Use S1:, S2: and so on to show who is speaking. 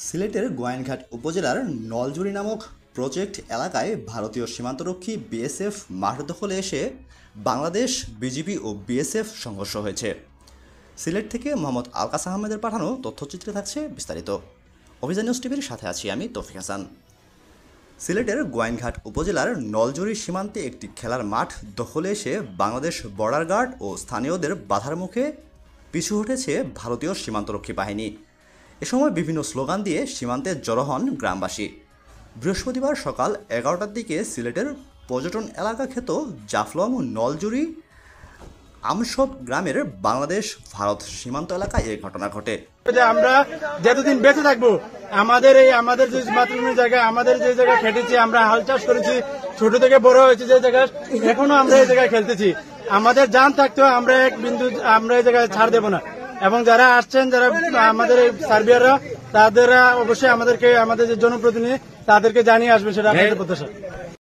S1: সিলেটের গোয়াইনঘাট উপজেলার নলজুরি নামক প্রজেক্ট এলাকায় ভারতীয় সীমান্তরক্ষী বিএসএফ মাঠ দখলে এসে বাংলাদেশ বিজিবি ও বিএসএফ সংঘর্ষ হয়েছে। সিলেট থেকে মোহাম্মদ আলকাস আহমেদের পাঠানো তথ্যচিত্রে থাকছে বিস্তারিত। অভিযান নিউজ টিভির সাথে আছি আমি তৌফিক হাসান। সিলেটের গোয়াইনঘাট উপজেলার নলজুরি সীমান্তে একটি খেলার মাঠ দখলে এসে বাংলাদেশ বর্ডার গার্ড ও স্থানীয়দের বাধার মুখে পিছু হটেছে ভারতীয় সীমান্তরক্ষী বাহিনী। এ সময় বিভিন্ন স্লোগান দিয়ে সীমান্তে জড়ো হন গ্রামবাসী। বৃহস্পতিবার সকাল 11টার দিকে সিলেটের পর্যটন এলাকা খ্যাত জাফলং নলজুরি আমসব গ্রামের বাংলাদেশ ভারত সীমান্ত এলাকায় এই ঘটনা ঘটে।
S2: আমরা যতদিন বেঁচে থাকবো আমাদের যে মাতৃভূমির জায়গায় আমাদের যে জায়গায় খেটেছি, আমরা হাল চাষ করেছি, ছোট থেকে বড় হয়েছে যে জায়গায়, এখনো আমরা এই জায়গায় খেলতেছি। আমাদের জান থাকতেও আমরা এক বিন্দু আমরা এই জায়গায় ছাড় দেব না। এবং যারা আসছেন, যারা আমাদের এই সার্বিয়াররা, তাদের অবশ্যই আমাদের যে জনপ্রতিনিধি তাদেরকে জানিয়ে আসবেন, সেটা আমাদের প্রত্যাশা।